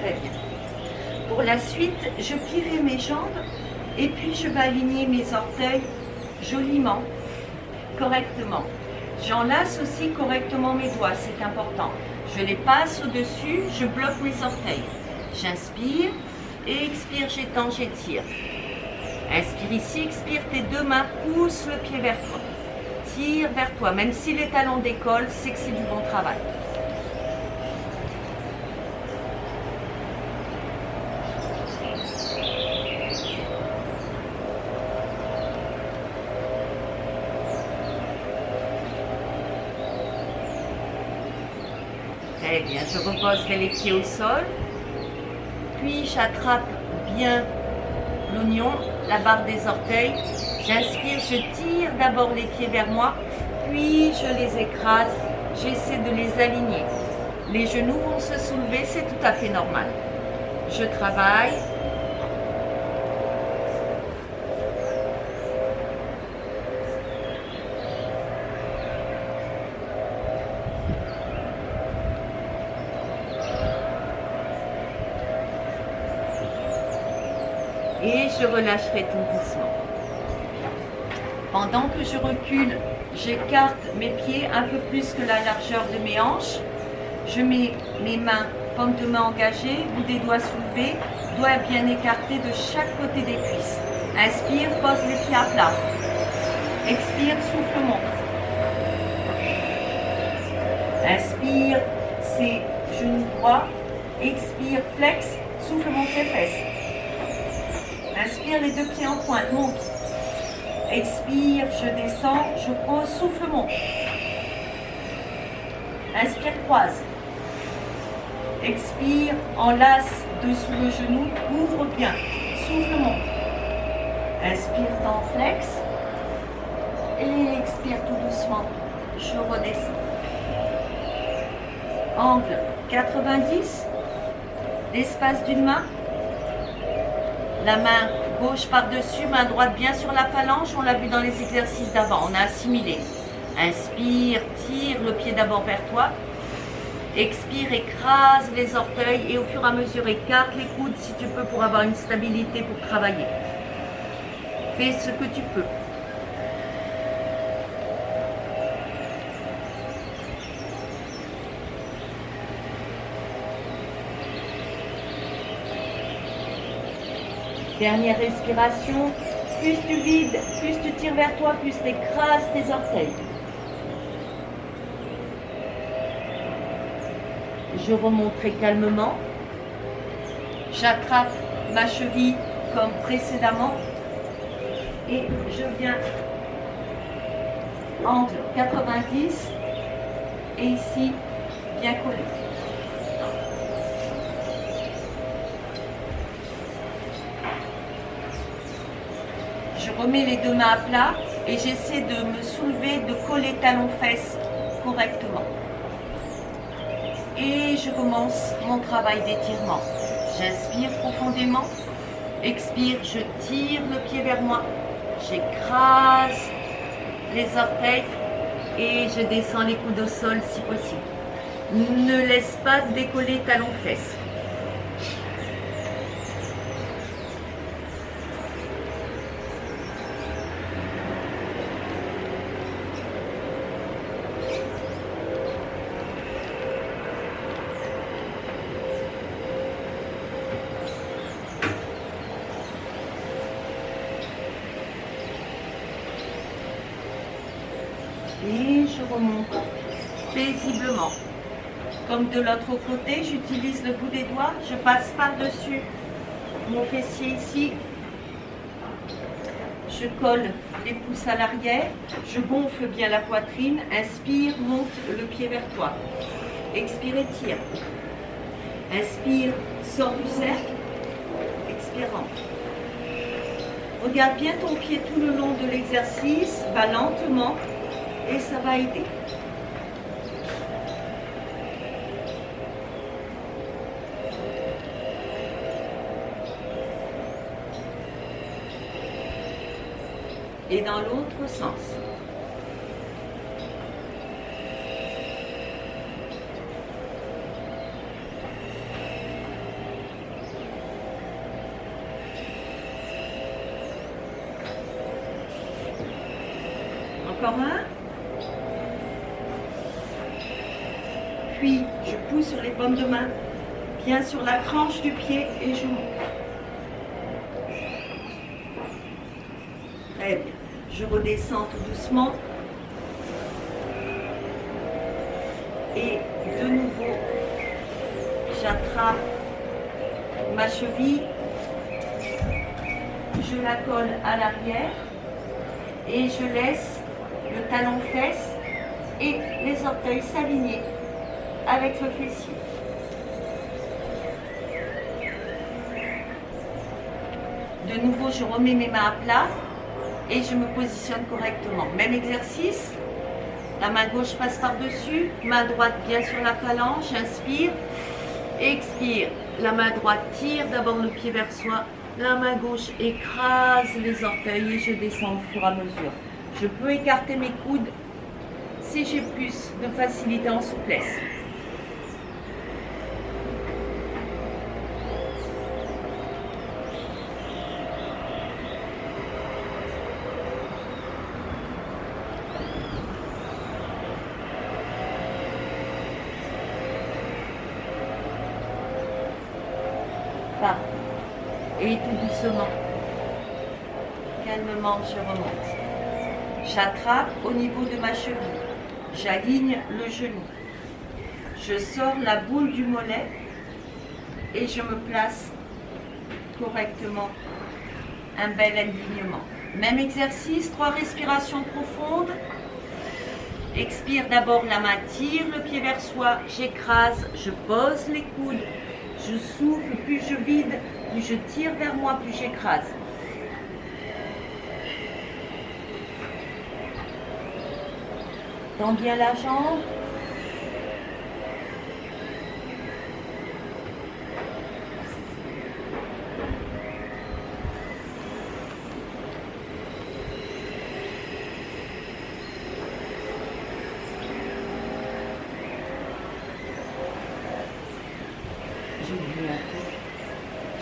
Très bien. Pour la suite, je plierai mes jambes et puis je vais aligner mes orteils joliment, correctement. J'enlace aussi correctement mes doigts, c'est important. Je les passe au-dessus, je bloque mes orteils. J'inspire et expire, j'étends, j'étire. Inspire ici, expire, tes deux mains poussent le pied vers toi. Tire vers toi, même si les talons décollent, c'est que c'est du bon travail. Très bien, je reposerai les pieds au sol, puis j'attrape bien l'oignon, la barre des orteils. J'inspire, je tire d'abord les pieds vers moi, puis je les écrase, j'essaie de les aligner. Les genoux vont se soulever, c'est tout à fait normal. Je travaille. Et je relâcherai tout doucement. Pendant que je recule, j'écarte mes pieds un peu plus que la largeur de mes hanches. Je mets mes mains, paumes de main engagées, bout des doigts soulevés, doigts bien écartés de chaque côté des cuisses. Inspire, pose les pieds à plat. Expire, souffle, monte. Inspire, c'est genoux droits. Expire, flex, souffle, monte les fesses. Inspire, les deux pieds en pointe, monte. Expire, je descends, je pose, souffle, monte. Inspire, croise. Expire, enlace dessous le genou, ouvre bien, souffle, monte. Inspire, tend, flex. Et expire tout doucement, je redescends. Angle 90, l'espace d'une main. La main gauche par-dessus, main droite bien sur la phalange, on l'a vu dans les exercices d'avant, on a assimilé. Inspire, tire le pied d'abord vers toi. Expire, écrase les orteils et au fur et à mesure écarte les coudes si tu peux pour avoir une stabilité pour travailler. Fais ce que tu peux. Dernière respiration, plus tu vides, plus tu tires vers toi, plus tu écrases tes orteils. Je remonterai calmement. J'attrape ma cheville comme précédemment et je viens angle 90 et ici bien collé. Je remets les deux mains à plat et j'essaie de me soulever, de coller talons-fesses correctement. Et je commence mon travail d'étirement. J'inspire profondément, expire, je tire le pied vers moi, j'écrase les orteils et je descends les coudes au sol si possible. Ne laisse pas décoller talons-fesses. Et je remonte paisiblement. Comme de l'autre côté, j'utilise le bout des doigts, je passe par-dessus mon fessier ici. Je colle les pouces à l'arrière, je gonfle bien la poitrine, inspire, monte le pied vers toi. Expire, étire. Inspire, sors du cercle, expire, rentre. Regarde bien ton pied tout le long de l'exercice, va lentement. Et ça va aider. Et dans l'autre sens. Encore un. Puis, je pousse sur les paumes de main, bien sur la tranche du pied et je monte. Très bien. Je redescends tout doucement. Et de nouveau, j'attrape ma cheville, je la colle à l'arrière et je laisse le talon-fesse et les orteils s'aligner avec le fessier. De nouveau, je remets mes mains à plat et je me positionne correctement. Même exercice. La main gauche passe par-dessus, main droite bien sur la phalange, inspire, expire. La main droite tire d'abord le pied vers soi, la main gauche écrase les orteils et je descends au fur et à mesure. Je peux écarter mes coudes si j'ai plus de facilité en souplesse. Et tout doucement, calmement, je remonte. J'attrape au niveau de ma cheville. J'aligne le genou. Je sors la boule du mollet et je me place correctement. Un bel alignement. Même exercice, 3 respirations profondes. Expire d'abord, la main tire le pied vers soi. J'écrase, je pose les coudes. Je souffle, plus je vide, plus je tire vers moi, plus j'écrase. Tends bien la jambe.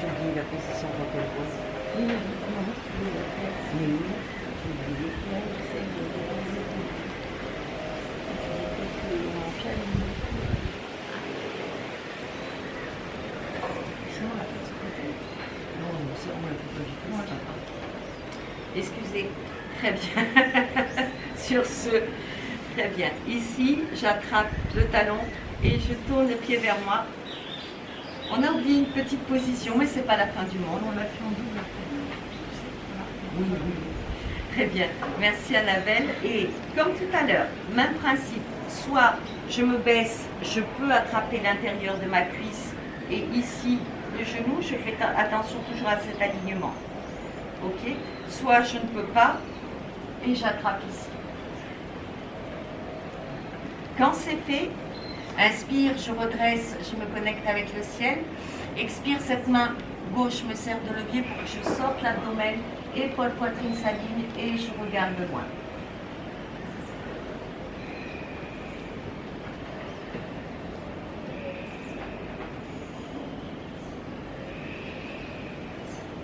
J'ai oublié la position quand elle pose. Oui, mais comment tu veux la faire? Mais oui, j'ai oublié. Là, j'essaie de sinon, la fait, c'est pas non, ça, on la fait pas du tout, c'est pas grave. Excusez, très bien. Sur ce, très bien. Ici, j'attrape le talon et je tourne le pied vers moi. On a oublié une petite position, mais ce n'est pas la fin du monde. On l'a fait en double. Oui, oui. Très bien. Merci Annabelle. Et comme tout à l'heure, même principe. Soit je me baisse, je peux attraper l'intérieur de ma cuisse et ici le genou, je fais attention toujours à cet alignement. Ok? Soit je ne peux pas et j'attrape ici. Quand c'est fait, inspire, je redresse, je me connecte avec le ciel. Expire, cette main gauche me sert de levier pour que je sorte l'abdomen, épaule, poitrine s'aligne et je regarde de loin.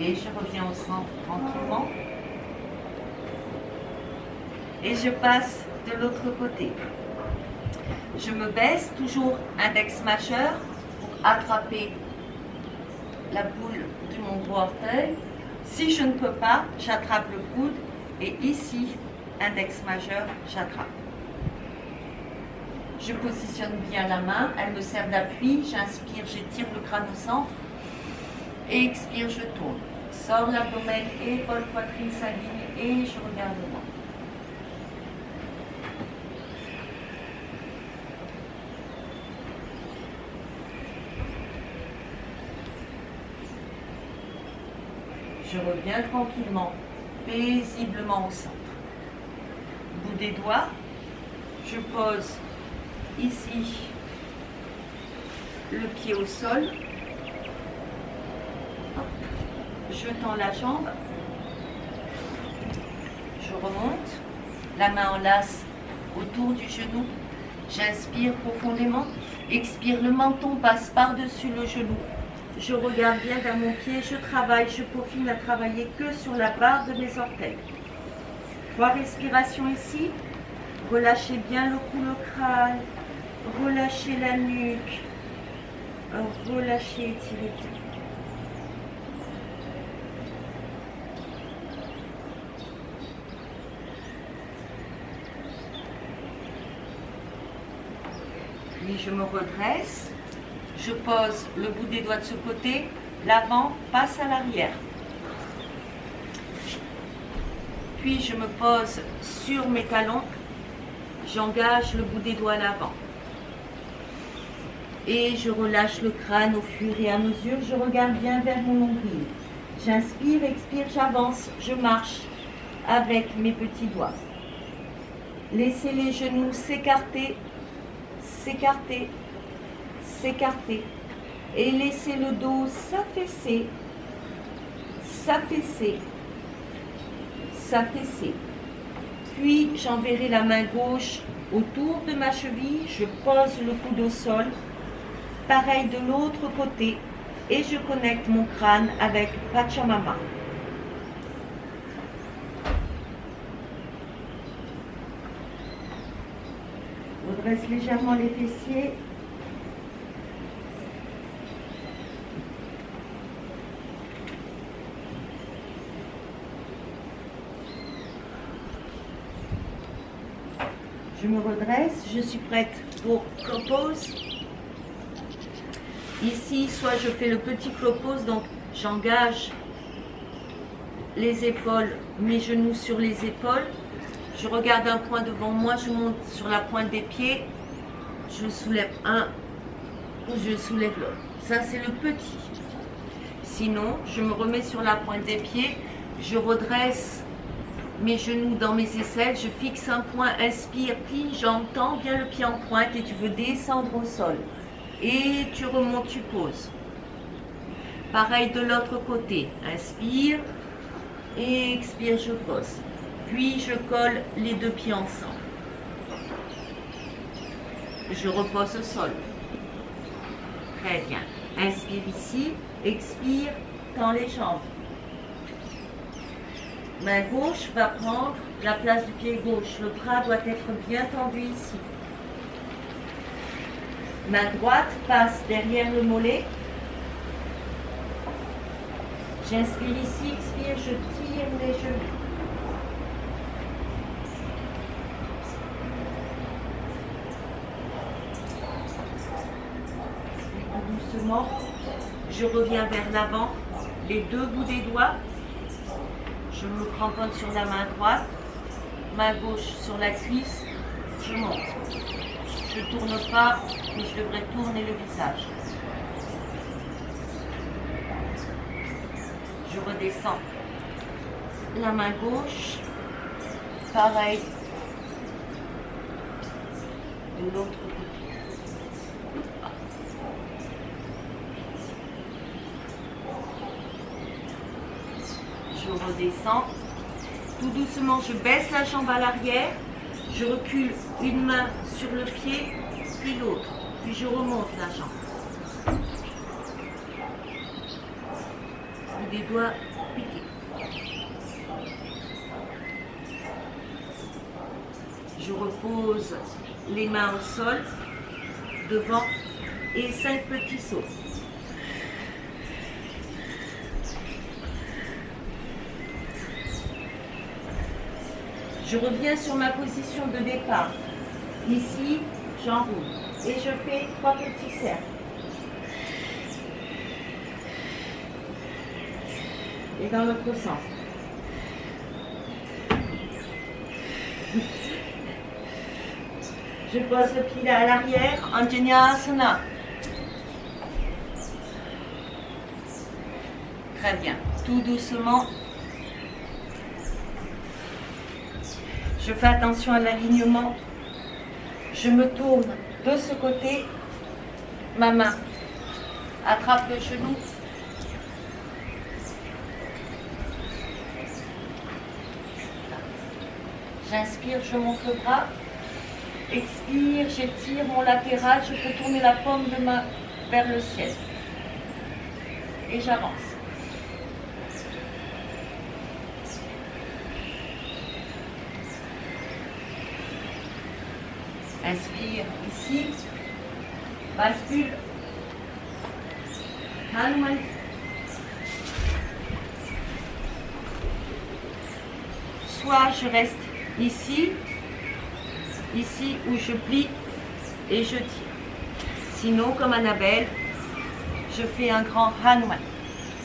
Et je reviens au centre tranquillement. Et je passe de l'autre côté. Je me baisse, toujours index majeur, pour attraper la boule de mon gros orteil. Si je ne peux pas, j'attrape le coude et ici, index majeur, j'attrape. Je positionne bien la main, elle me sert d'appui. J'inspire, j'étire le crâne au centre. Et expire, je tourne. Sors l'abdomen, épaule, poitrine s'aligne et je regarde devant. Je reviens tranquillement, paisiblement au centre. Bout des doigts, je pose ici le pied au sol. Je tends la jambe. Je remonte. La main enlace autour du genou. J'inspire profondément. Expire, le menton passe par-dessus le genou. Je regarde bien vers mon pied, je travaille, je peaufine à travailler que sur la barre de mes orteils. 3 respirations ici. Relâchez bien le cou, le crâne. Relâchez la nuque. Relâchez, étirez tout. Puis je me redresse. Je pose le bout des doigts de ce côté. L'avant passe à l'arrière. Puis je me pose sur mes talons. J'engage le bout des doigts à l'avant. Et je relâche le crâne au fur et à mesure. Je regarde bien vers mon nombril. J'inspire, expire, j'avance, je marche avec mes petits doigts. Laissez les genoux s'écarter, s'écarter, s'écarter. Et laissez le dos s'affaisser, s'affaisser, s'affaisser. Puis j'enverrai la main gauche autour de ma cheville, je pose le coude au sol. Pareil de l'autre côté et je connecte mon crâne avec Pachamama. Redresse légèrement les fessiers. Je me redresse, je suis prête pour clopose. Ici, soit je fais le petit clopose, donc j'engage les épaules, mes genoux sur les épaules. Je regarde un point devant moi, je monte sur la pointe des pieds. Je soulève un ou je soulève l'autre. Ça, c'est le petit. Sinon, je me remets sur la pointe des pieds. Je redresse mes genoux dans mes aisselles. Je fixe un point, inspire, plie, j'entends bien le pied en pointe et tu veux descendre au sol. Et tu remontes, tu poses. Pareil de l'autre côté. Inspire et expire, je pose. Puis je colle les deux pieds ensemble. Je repose au sol. Très bien. Inspire ici, expire, tends les jambes. Main gauche va prendre la place du pied gauche. Le bras doit être bien tendu ici. Main droite passe derrière le mollet. J'inspire ici, expire, je tire les genoux. Doucement, je reviens vers l'avant, les deux bouts des doigts. Je me cramponne sur la main droite, main gauche sur la cuisse, je monte. Je ne tourne pas, mais je devrais tourner le visage. Je redescends. La main gauche, pareil, de l'autre côté. Je redescends. Tout doucement, je baisse la jambe à l'arrière. Je recule une main sur le pied, puis l'autre. Puis je remonte la jambe. Des doigts piqués. Je repose les mains au sol, devant, et 5 petits sauts. Je reviens sur ma position de départ. Ici, j'enroule et je fais 3 petits cercles. Et dans l'autre sens. Je pose le pied à l'arrière, Anjaneyasana. Très bien. Tout doucement. Je fais attention à l'alignement. Je me tourne de ce côté. Ma main attrape le genou. J'inspire, je monte le bras. Expire, j'étire mon latéral. Je peux tourner la paume de main vers le ciel. Et j'avance. Inspire ici. Bascule. Hanuman. Soit je reste ici, ici où je plie et je tire. Sinon, comme Annabelle, je fais un grand Hanuman.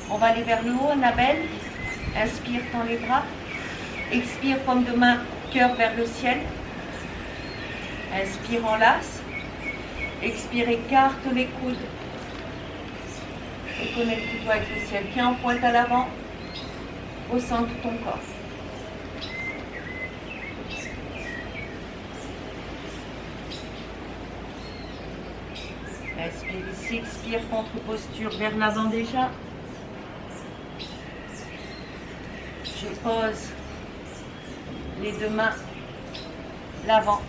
On va aller vers le haut, Annabelle. Inspire, tends les bras. Expire, paume de main, cœur vers le ciel. Inspire, enlace. Expire, écarte les coudes. Et connecte-toi avec le ciel. Pied en pointe à l'avant, au centre de ton corps. Inspire ici, expire, contre-posture vers l'avant déjà. Je pose les deux mains, l'avant,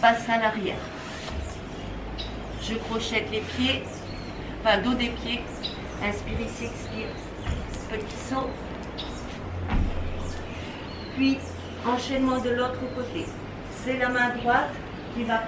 passe à l'arrière. Je crochette les pieds, enfin dos des pieds. Inspire ici, expire, petit saut. Puis enchaînement de l'autre côté. C'est la main droite qui va